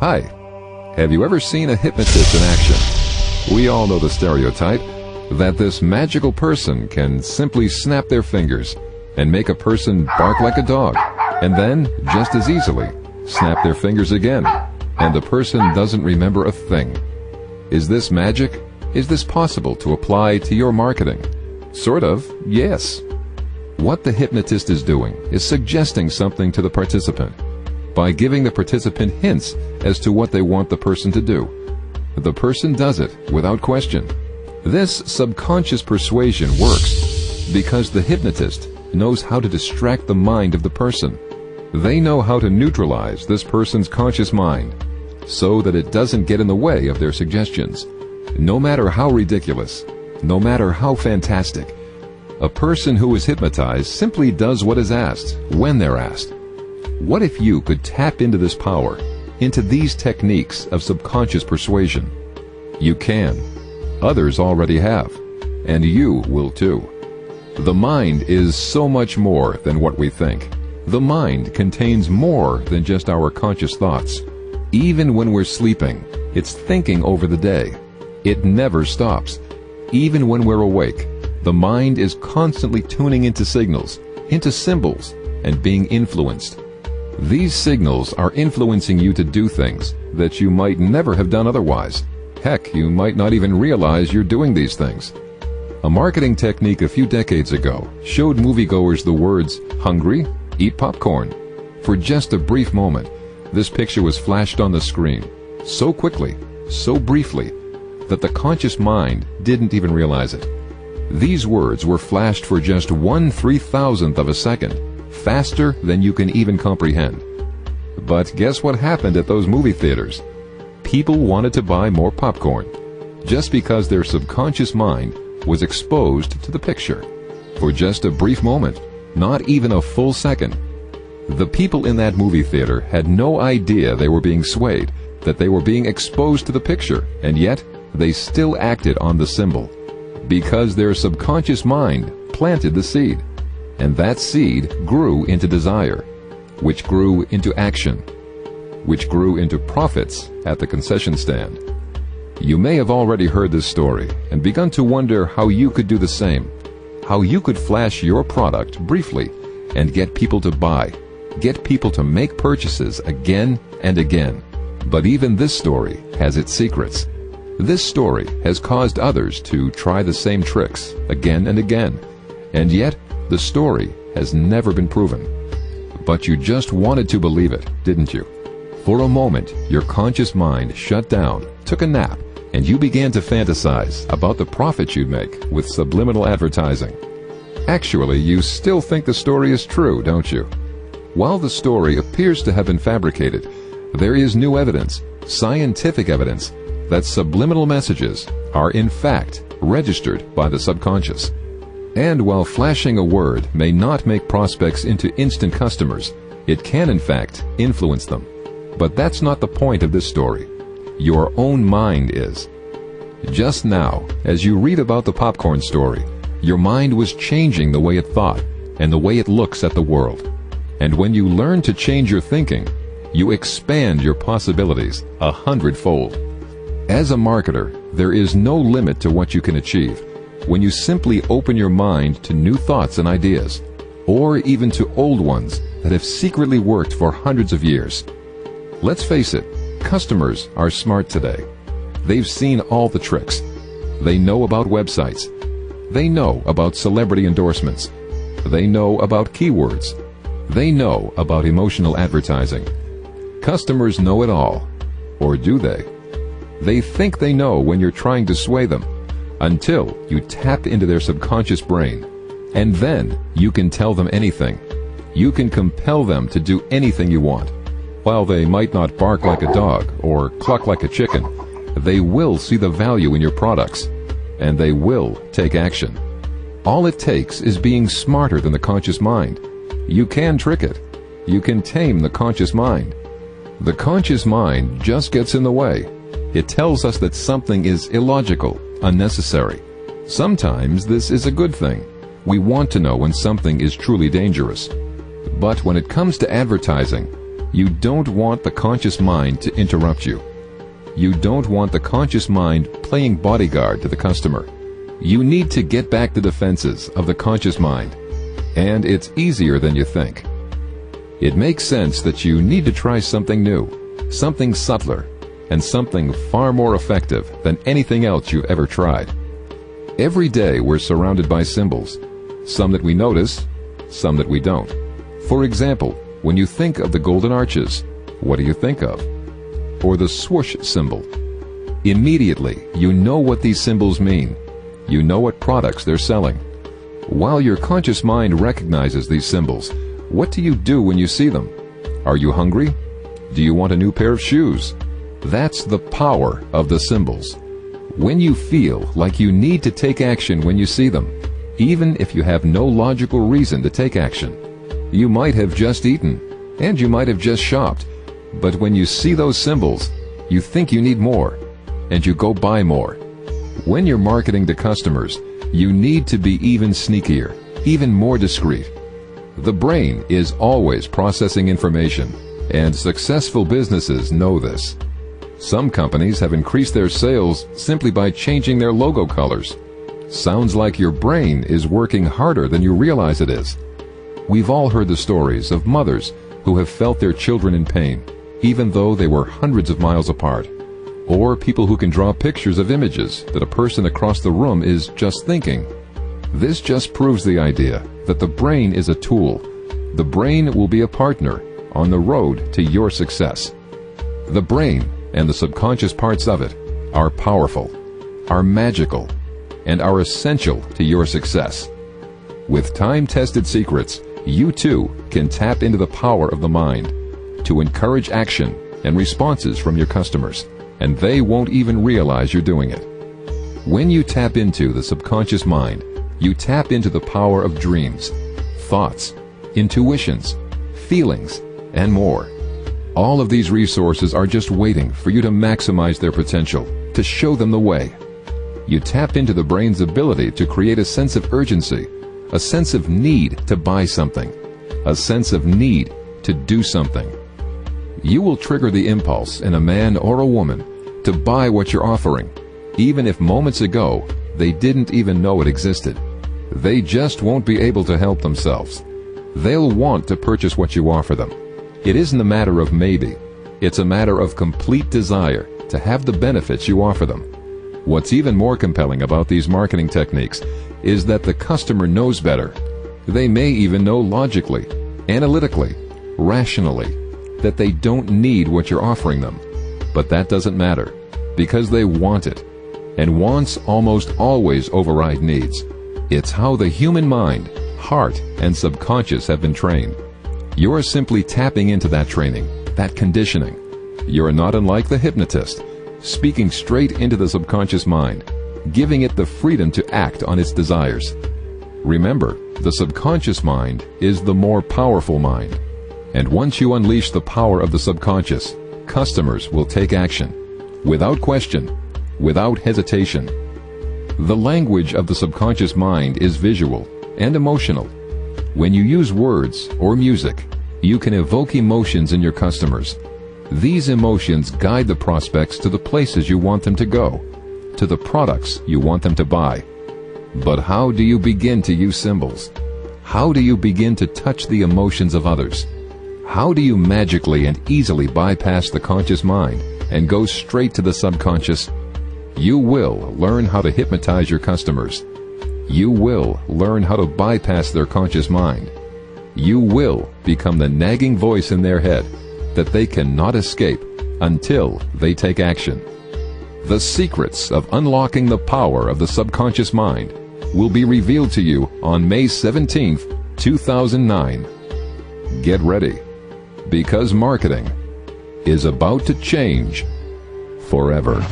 Hi, have you ever seen a hypnotist in action? We all know the stereotype that this magical person can simply snap their fingers and make a person bark like a dog, and then, just as easily, snap their fingers again, and the person doesn't remember a thing. Is this magic? Is this possible to apply to your marketing? Sort of, yes. What the hypnotist is doing is suggesting something to the participant by giving the participant hints as to what they want the person to do. The person does it without question. This subconscious persuasion works because the hypnotist knows how to distract the mind of the person. They know how to neutralize this person's conscious mind so that it doesn't get in the way of their suggestions. No matter how ridiculous, no matter how fantastic, a person who is hypnotized simply does what is asked when they're asked. What if you could tap into this power, into these techniques of subconscious persuasion? You can. Others already have. And you will too. The mind is so much more than what we think. The mind contains more than just our conscious thoughts. Even when we're sleeping, it's thinking over the day. It never stops. Even when we're awake, the mind is constantly tuning into signals, into symbols, and being influenced. These signals are influencing you to do things that you might never have done otherwise. Heck, you might not even realize you're doing these things. A marketing technique a few decades ago showed moviegoers the words, "Hungry? Eat popcorn." For just a brief moment, this picture was flashed on the screen, so quickly, so briefly, that the conscious mind didn't even realize it. These words were flashed for just 1/3000th of a second, faster than you can even comprehend. But guess what happened at those movie theaters? People wanted to buy more popcorn, just because their subconscious mind was exposed to the picture. For just a brief moment, not even a full second. The people in that movie theater had no idea they were being swayed, that they were being exposed to the picture, and yet they still acted on the symbol, because their subconscious mind planted the seed. And that seed grew into desire, which grew into action, which grew into profits at the concession stand. You may have already heard this story and begun to wonder how you could do the same, how you could flash your product briefly and get people to buy, get people to make purchases again and again. But even this story has its secrets. This story has caused others to try the same tricks again and again, and yet the story has never been proven. But you just wanted to believe it, didn't you? For a moment, your conscious mind shut down, took a nap, and you began to fantasize about the profits you'd make with subliminal advertising. Actually, you still think the story is true, don't you? While the story appears to have been fabricated, there is new evidence, scientific evidence, that subliminal messages are in fact registered by the subconscious. And while flashing a word may not make prospects into instant customers, it can in fact influence them. But that's not the point of this story. Your own mind is. Just now, as you read about the popcorn story, your mind was changing the way it thought and the way it looks at the world. And when you learn to change your thinking, you expand your possibilities 100-fold. As a marketer, there is no limit to what you can achieve when you simply open your mind to new thoughts and ideas, or even to old ones that have secretly worked for hundreds of years. Let's face it, customers are smart today. They've seen all the tricks. They know about websites. They know about celebrity endorsements. They know about keywords. They know about emotional advertising. Customers know it all. Or do they? They think they know when you're trying to sway them, until you tap into their subconscious brain. And then you can tell them anything. You can compel them to do anything you want. While they might not bark like a dog or cluck like a chicken, they will see the value in your products, and they will take action. All it takes is being smarter than the conscious mind. You can trick it. You can tame the conscious mind. The conscious mind just gets in the way. It tells us that something is illogical, unnecessary. Sometimes this is a good thing. We want to know when something is truly dangerous. But when it comes to advertising, You don't want the conscious mind to interrupt you. You don't want the conscious mind playing bodyguard to the customer. You need to get back the defenses of the conscious mind, and it's easier than you think. It makes sense that you need to try something new, something subtler, and something far more effective than anything else you've ever tried. Every day we're surrounded by symbols, some that we notice, some that we don't. For example, when you think of the golden arches, what do you think of? Or the swoosh symbol. Immediately, you know what these symbols mean. You know what products they're selling. While your conscious mind recognizes these symbols, what do you do when you see them? Are you hungry? Do you want a new pair of shoes? That's the power of the symbols. When you feel like you need to take action when you see them, even if you have no logical reason to take action. You might have just eaten, and you might have just shopped, but when you see those symbols, you think you need more, and you go buy more. When you're marketing to customers, you need to be even sneakier, even more discreet. The brain is always processing information, and successful businesses know this. Some companies have increased their sales simply by changing their logo colors. Sounds like your brain is working harder than you realize it is. We've all heard the stories of mothers who have felt their children in pain, even though they were hundreds of miles apart. Or people who can draw pictures of images that a person across the room is just thinking. This just proves the idea that the brain is a tool. The brain will be a partner on the road to your success. The brain and the subconscious parts of it are powerful, are magical, and are essential to your success. With time-tested secrets, you too can tap into the power of the mind to encourage action and responses from your customers, and they won't even realize you're doing it. When you tap into the subconscious mind, you tap into the power of dreams, thoughts, intuitions, feelings, and more. All of these resources are just waiting for you to maximize their potential, to show them the way. You tap into the brain's ability to create a sense of urgency, a sense of need to buy something, a sense of need to do something. You will trigger the impulse in a man or a woman to buy what you're offering, even if moments ago they didn't even know it existed. They just won't be able to help themselves. They'll want to purchase what you offer them. It isn't a matter of maybe. It's a matter of complete desire to have the benefits you offer them. What's even more compelling about these marketing techniques is that the customer knows better. They may even know logically, analytically, rationally, that they don't need what you're offering them. But that doesn't matter, because they want it. And wants almost always override needs. It's how the human mind, heart, and subconscious have been trained. You're simply tapping into that training, that conditioning. You're not unlike the hypnotist, speaking straight into the subconscious mind, giving it the freedom to act on its desires. Remember, the subconscious mind is the more powerful mind. And once you unleash the power of the subconscious, customers will take action, without question, without hesitation. The language of the subconscious mind is visual and emotional. When you use words or music, you can evoke emotions in your customers. These emotions guide the prospects to the places you want them to go, to the products you want them to buy. But how do you begin to use symbols? How do you begin to touch the emotions of others? How do you magically and easily bypass the conscious mind and go straight to the subconscious? You will learn how to hypnotize your customers. You will learn how to bypass their conscious mind. You will become the nagging voice in their head that they cannot escape until they take action. The secrets of unlocking the power of the subconscious mind will be revealed to you on May 17th, 2009. Get ready, because marketing is about to change forever.